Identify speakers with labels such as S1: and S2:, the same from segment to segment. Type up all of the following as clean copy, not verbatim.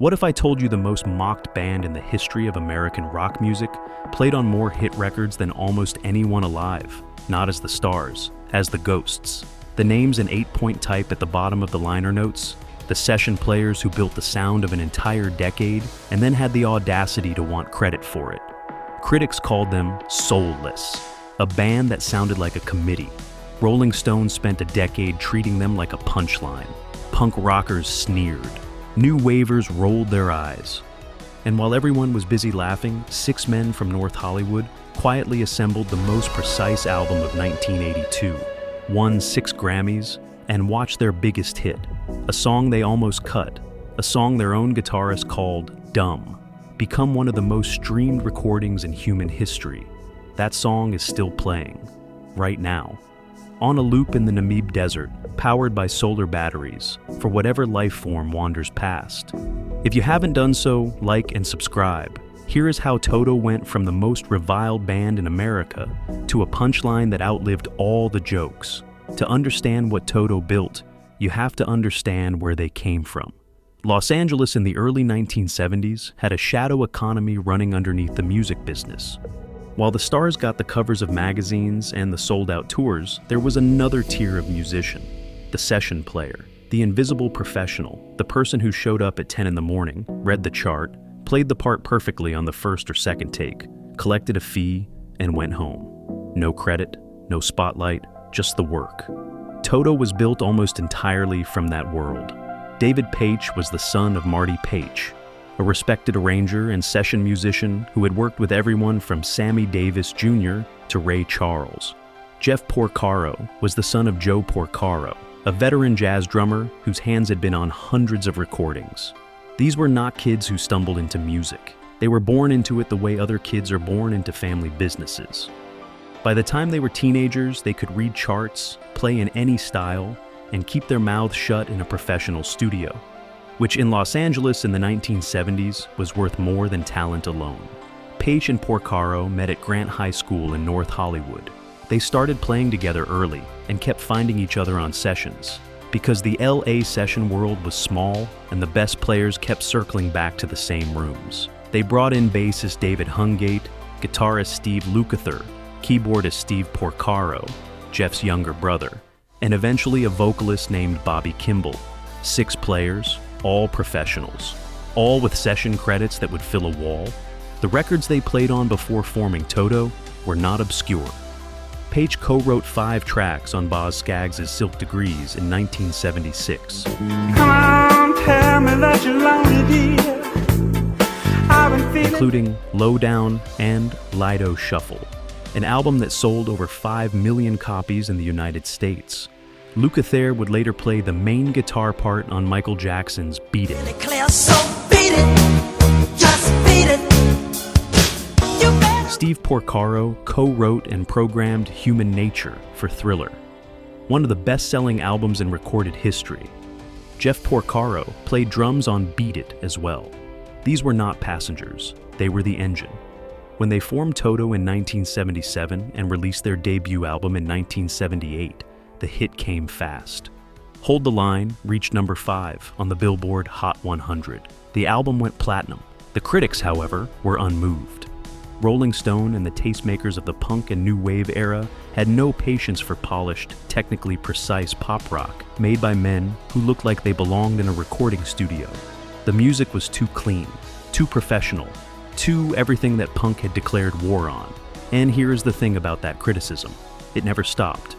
S1: What if I told you the most mocked band in the history of American rock music played on more hit records than almost anyone alive? Not as the Stars, as the Ghosts. The names in 8-point type at the bottom of the liner notes, the session players who built the sound of an entire decade and then had the audacity to want credit for it. Critics called them soulless, a band that sounded like a committee. Rolling Stone spent a decade treating them like a punchline. Punk rockers sneered. New wavers rolled their eyes. And while everyone was busy laughing, 6 men from North Hollywood quietly assembled the most precise album of 1982, won 6 Grammys, and watched their biggest hit, a song they almost cut, a song their own guitarist called Dumb, become one of the most streamed recordings in human history. That song is still playing, right now, on a loop in the Namib Desert, powered by solar batteries, for whatever life form wanders past. If you haven't done so, like and subscribe. Here is how Toto went from the most reviled band in America to a punchline that outlived all the jokes. To understand what Toto built, you have to understand where they came from. Los Angeles in the early 1970s had a shadow economy running underneath the music business. While the stars got the covers of magazines and the sold-out tours, there was another tier of musician, the session player, the invisible professional, the person who showed up at 10 in the morning, read the chart, played the part perfectly on the first or second take, collected a fee, and went home. No credit, no spotlight, just the work. Toto was built almost entirely from that world. David Paich was the son of Marty Paich, a respected arranger and session musician who had worked with everyone from Sammy Davis Jr. to Ray Charles. Jeff Porcaro was the son of Joe Porcaro, a veteran jazz drummer whose hands had been on hundreds of recordings. These were not kids who stumbled into music. They were born into it the way other kids are born into family businesses. By the time they were teenagers, they could read charts, play in any style, and keep their mouths shut in a professional studio, which in Los Angeles in the 1970s was worth more than talent alone. Paich and Porcaro met at Grant High School in North Hollywood. They started playing together early and kept finding each other on sessions, because the LA session world was small and the best players kept circling back to the same rooms. They brought in bassist David Hungate, guitarist Steve Lukather, keyboardist Steve Porcaro, Jeff's younger brother, and eventually a vocalist named Bobby Kimball. 6 players, all professionals, all with session credits that would fill a wall. The records they played on before forming Toto were not obscure. Paich co-wrote 5 tracks on Boz Scaggs' Silk Degrees in 1976.
S2: Come on, tell me that you're lonely, dear. I've been feeling...
S1: including Lowdown and Lido Shuffle, an album that sold over 5 million copies in the United States. Lukather would later play the main guitar part on Michael Jackson's Beat It. Steve Porcaro co-wrote and programmed Human Nature for Thriller, one of the best-selling albums in recorded history. Jeff Porcaro played drums on Beat It as well. These were not passengers, they were the engine. When they formed Toto in 1977 and released their debut album in 1978, the hit came fast. Hold the Line reached number 5 on the Billboard Hot 100. The album went platinum. The critics, however, were unmoved. Rolling Stone and the tastemakers of the punk and new wave era had no patience for polished, technically precise pop rock made by men who looked like they belonged in a recording studio. The music was too clean, too professional, too everything that punk had declared war on. And here's the thing about that criticism. It never stopped.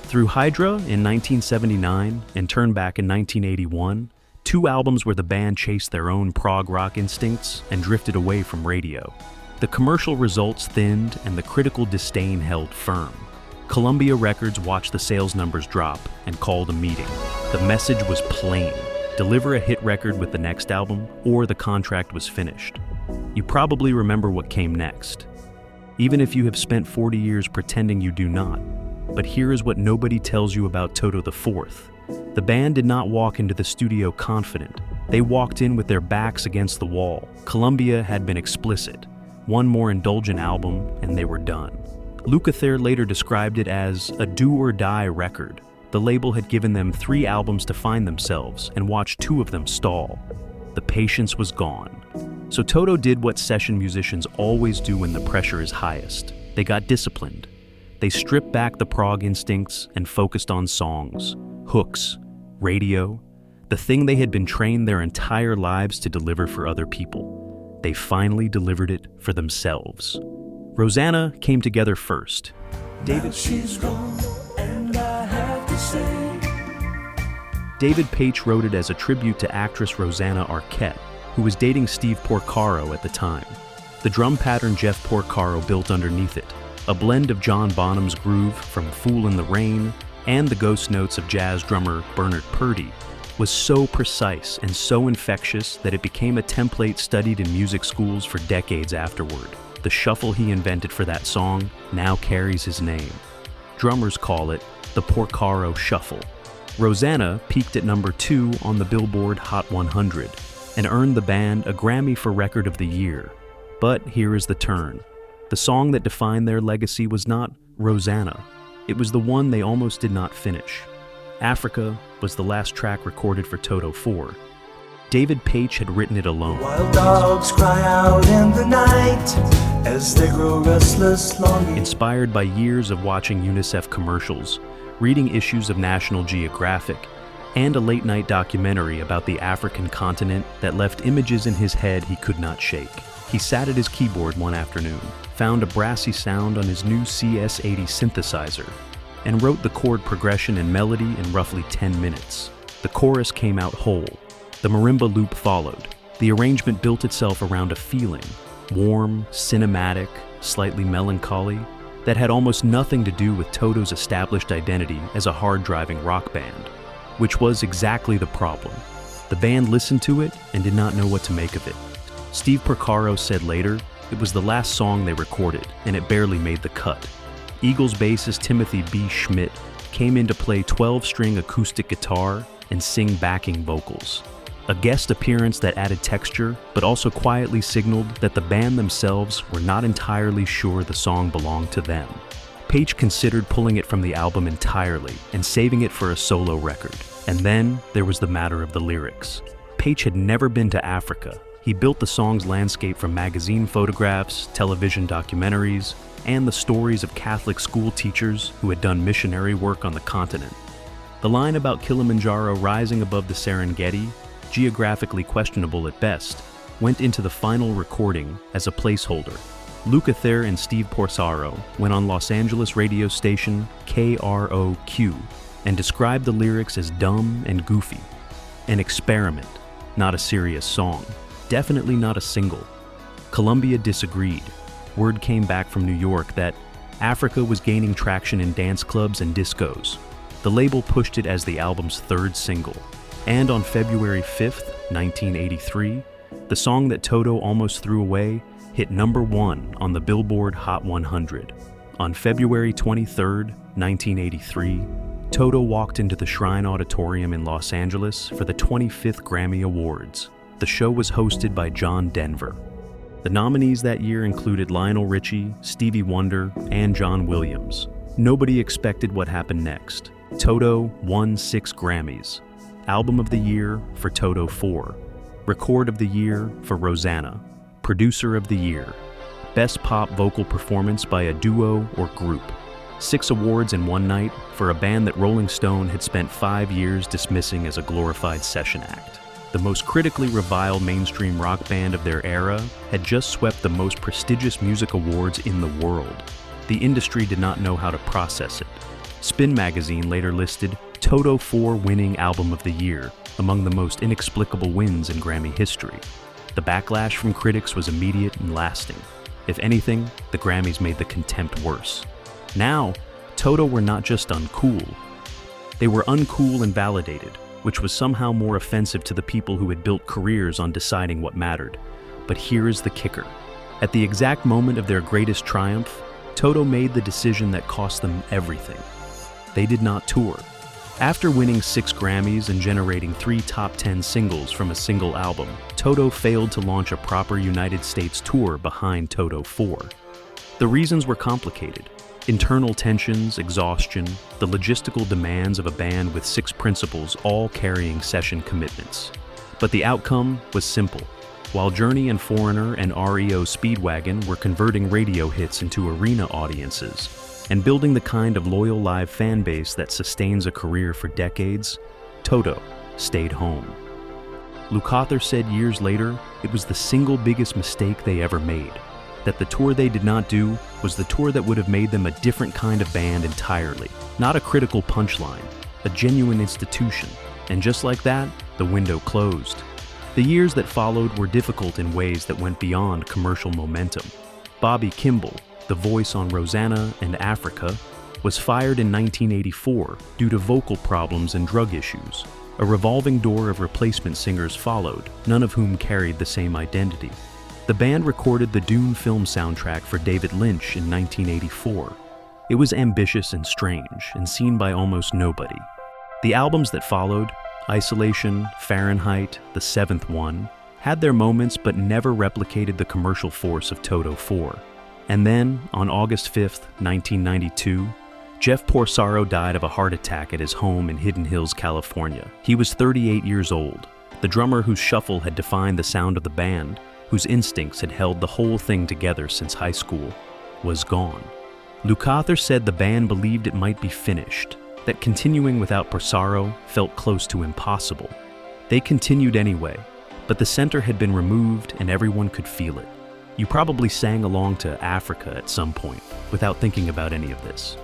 S1: Through Hydra in 1979 and Turn Back in 1981, 2 albums where the band chased their own prog rock instincts and drifted away from radio. The commercial results thinned and the critical disdain held firm. Columbia Records watched the sales numbers drop and called a meeting. The message was plain: deliver a hit record with the next album or the contract was finished. You probably remember what came next, even if you have spent 40 years pretending you do not. But here is what nobody tells you about Toto IV. The band did not walk into the studio confident. They walked in with their backs against the wall. Columbia had been explicit. One more indulgent album, and they were done. Lukather later described it as a do-or-die record. The label had given them 3 albums to find themselves and watched 2 of them stall. the patience was gone. So Toto did what session musicians always do when the pressure is highest. They got disciplined. They stripped back the prog instincts and focused on songs, hooks, radio, the thing they had been trained their entire lives to deliver for other people. They finally delivered it for themselves. Rosanna came together first.
S2: She's gone, and I have to say,
S1: David Paich wrote it as a tribute to actress Rosanna Arquette, who was dating Steve Porcaro at the time. The drum pattern Jeff Porcaro built underneath it, a blend of John Bonham's groove from Fool in the Rain and the ghost notes of jazz drummer Bernard Purdie, was so precise and so infectious that it became a template studied in music schools for decades afterward. The shuffle he invented for that song now carries his name. Drummers call it the Porcaro Shuffle. Rosanna peaked at number 2 on the Billboard Hot 100 and earned the band a Grammy for Record of the Year. But here is the turn. The song that defined their legacy was not Rosanna. It was the one they almost did not finish. Africa was the last track recorded for Toto IV. David Paich had written it alone.
S2: Wild dogs cry out in the night as they grow restless, longing.
S1: Inspired by years of watching UNICEF commercials, reading issues of National Geographic, and a late-night documentary about the African continent that left images in his head he could not shake. He sat at his keyboard one afternoon, found a brassy sound on his new CS80 synthesizer, and wrote the chord progression and melody in roughly 10 minutes. The chorus came out whole. The marimba loop followed. The arrangement built itself around a feeling, warm, cinematic, slightly melancholy, that had almost nothing to do with Toto's established identity as a hard-driving rock band, which was exactly the problem. The band listened to it and did not know what to make of it. Steve Porcaro said later, it was the last song they recorded, and it barely made the cut. Eagles bassist Timothy B. Schmidt came in to play 12-string acoustic guitar and sing backing vocals. A guest appearance that added texture, but also quietly signaled that the band themselves were not entirely sure the song belonged to them. Paich considered pulling it from the album entirely and saving it for a solo record. And then there was the matter of the lyrics. Paich had never been to Africa. He built the song's landscape from magazine photographs, television documentaries, and the stories of Catholic school teachers who had done missionary work on the continent. The line about Kilimanjaro rising above the Serengeti, geographically questionable at best, went into the final recording as a placeholder. Lukather and Steve Porcaro went on Los Angeles radio station KROQ and described the lyrics as dumb and goofy. An experiment, not a serious song. Definitely not a single. Columbia disagreed. Word came back from New York that Africa was gaining traction in dance clubs and discos. The label pushed it as the album's 3rd single. And on February 5th, 1983, the song that Toto almost threw away hit number 1 on the Billboard Hot 100. On February 23rd, 1983, Toto walked into the Shrine Auditorium in Los Angeles for the 25th Grammy Awards. The show was hosted by John Denver. The nominees that year included Lionel Richie, Stevie Wonder, and John Williams. Nobody expected what happened next. Toto won 6 Grammys. Album of the Year for Toto IV. Record of the Year for Rosanna. Producer of the Year. Best Pop Vocal Performance by a Duo or Group. 6 awards in one night for a band that Rolling Stone had spent 5 years dismissing as a glorified session act. The most critically reviled mainstream rock band of their era had just swept the most prestigious music awards in the world. The industry did not know how to process it. Spin magazine later listed Toto IV winning Album of the Year among the most inexplicable wins in Grammy history. The backlash from critics was immediate and lasting. If anything, the Grammys made the contempt worse. Now, Toto were not just uncool. They were uncool and validated, which was somehow more offensive to the people who had built careers on deciding what mattered. But here is the kicker. At the exact moment of their greatest triumph, Toto made the decision that cost them everything. They did not tour. After winning 6 Grammys and generating 3 top 10 singles from a single album, Toto failed to launch a proper United States tour behind Toto IV. The reasons were complicated. Internal tensions, exhaustion, the logistical demands of a band with 6 principals all carrying session commitments. But the outcome was simple. While Journey and Foreigner and REO Speedwagon were converting radio hits into arena audiences and building the kind of loyal live fan base that sustains a career for decades, Toto stayed home. Lukather said years later it was the single biggest mistake they ever made, that the tour they did not do was the tour that would have made them a different kind of band entirely, not a critical punchline, a genuine institution. And just like that, the window closed. The years that followed were difficult in ways that went beyond commercial momentum. Bobby Kimball, the voice on Rosanna and Africa, was fired in 1984 due to vocal problems and drug issues. A revolving door of replacement singers followed, none of whom carried the same identity. The band recorded the Dune film soundtrack for David Lynch in 1984. It was ambitious and strange, and seen by almost nobody. The albums that followed, Isolation, Fahrenheit, The Seventh One, had their moments but never replicated the commercial force of Toto IV. And then, on August 5th, 1992, Jeff Porcaro died of a heart attack at his home in Hidden Hills, California. He was 38 years old. The drummer whose shuffle had defined the sound of the band, whose instincts had held the whole thing together since high school, was gone. Lukather said the band believed it might be finished, that continuing without Porcaro felt close to impossible. They continued anyway, but the center had been removed and everyone could feel it. You probably sang along to Africa at some point, without thinking about any of this.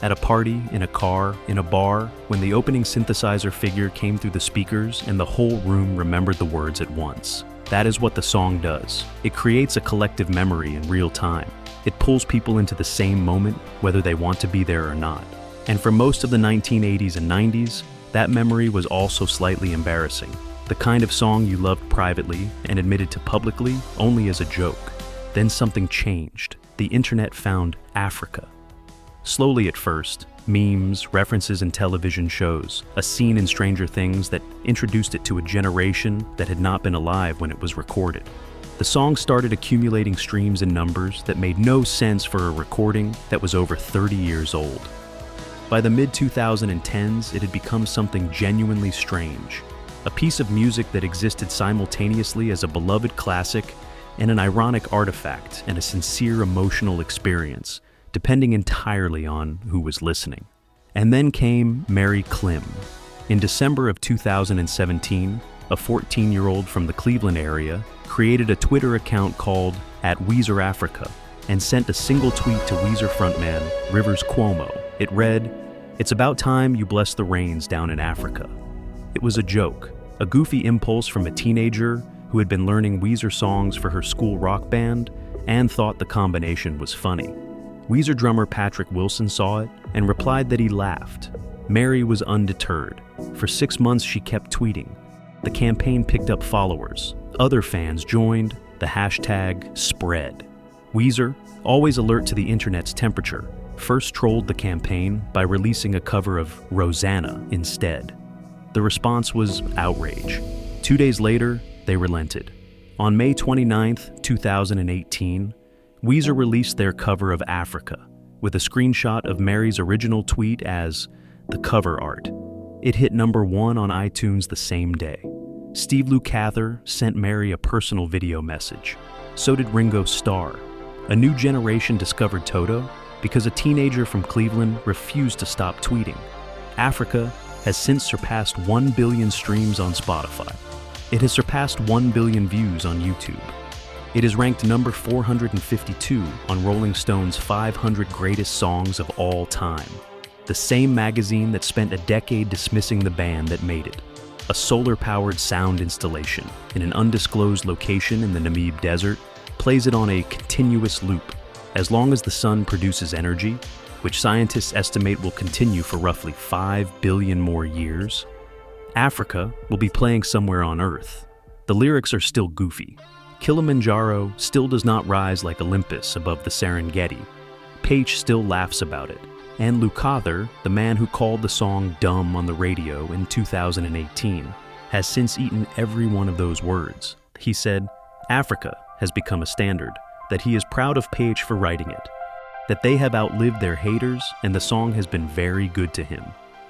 S1: At a party, in a car, in a bar, when the opening synthesizer figure came through the speakers and the whole room remembered the words at once. That is what the song does. It creates a collective memory in real time. It pulls people into the same moment, whether they want to be there or not. And for most of the 1980s and 90s, that memory was also slightly embarrassing. The kind of song you loved privately and admitted to publicly only as a joke. Then something changed. The internet found Africa. Slowly at first, memes, references in television shows, a scene in Stranger Things that introduced it to a generation that had not been alive when it was recorded. The song started accumulating streams and numbers that made no sense for a recording that was over 30 years old. By the mid-2010s, it had become something genuinely strange, a piece of music that existed simultaneously as a beloved classic and an ironic artifact and a sincere emotional experience, depending entirely on who was listening. And then came Mary Clim. In December of 2017, a 14-year-old from the Cleveland area created a Twitter account called @WeezerAfrica and sent a single tweet to Weezer frontman Rivers Cuomo. It read, "It's about time you bless the rains down in Africa." It was a joke, a goofy impulse from a teenager who had been learning Weezer songs for her school rock band and thought the combination was funny. Weezer drummer Patrick Wilson saw it and replied that he laughed. Mary was undeterred. For 6 months she kept tweeting. The campaign picked up followers. Other fans joined. The hashtag spread. Weezer, always alert to the internet's temperature, first trolled the campaign by releasing a cover of Rosanna instead. The response was outrage. 2 days later, they relented. On May 29th, 2018, Weezer released their cover of Africa, with a screenshot of Mary's original tweet as the cover art. It hit #1 on iTunes the same day. Steve Lukather sent Mary a personal video message. So did Ringo Starr. A new generation discovered Toto because a teenager from Cleveland refused to stop tweeting. Africa has since surpassed 1 billion streams on Spotify. It has surpassed 1 billion views on YouTube. It is ranked number 452 on Rolling Stone's 500 Greatest Songs of All Time. The same magazine that spent a decade dismissing the band that made it. A solar-powered sound installation in an undisclosed location in the Namib Desert plays it on a continuous loop. As long as the sun produces energy, which scientists estimate will continue for roughly 5 billion more years, Africa will be playing somewhere on Earth. The lyrics are still goofy. Kilimanjaro still does not rise like Olympus above the Serengeti. Paich still laughs about it. And Lukather, the man who called the song dumb on the radio in 2018, has since eaten every one of those words. He said, Africa has become a standard, that he is proud of Paich for writing it, that they have outlived their haters and the song has been very good to him.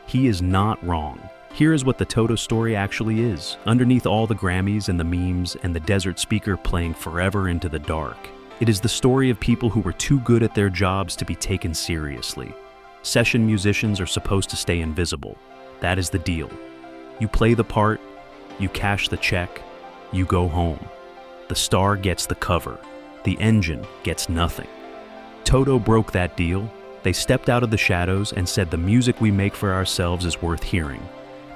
S1: He is not wrong. Here is what the Toto story actually is, underneath all the Grammys and the memes and the desert speaker playing forever into the dark. It is the story of people who were too good at their jobs to be taken seriously. Session musicians are supposed to stay invisible. That is the deal. You play the part, you cash the check, you go home. The star gets the cover. The engine gets nothing. Toto broke that deal. They stepped out of the shadows and said the music we make for ourselves is worth hearing.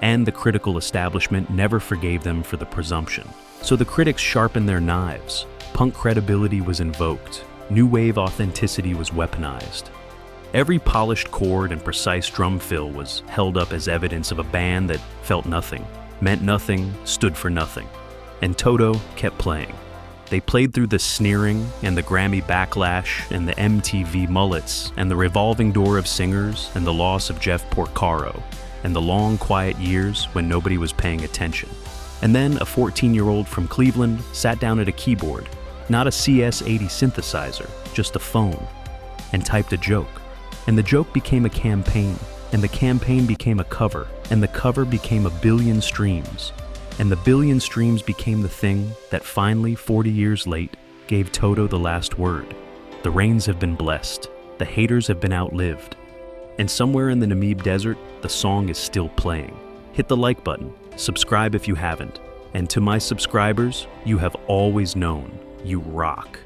S1: And the critical establishment never forgave them for the presumption. So the critics sharpened their knives. Punk credibility was invoked. New wave authenticity was weaponized. Every polished chord and precise drum fill was held up as evidence of a band that felt nothing, meant nothing, stood for nothing. And Toto kept playing. They played through the sneering and the Grammy backlash and the MTV mullets and the revolving door of singers and the loss of Jeff Porcaro and the long, quiet years when nobody was paying attention. And then a 14-year-old from Cleveland sat down at a keyboard, not a CS-80 synthesizer, just a phone, and typed a joke. And the joke became a campaign, and the campaign became a cover, and the cover became 1 billion streams. And the 1 billion streams became the thing that finally, 40 years late, gave Toto the last word. The rains have been blessed. The haters have been outlived. And somewhere in the Namib Desert, the song is still playing. Hit the like button. Subscribe if you haven't. And to my subscribers, you have always known you rock.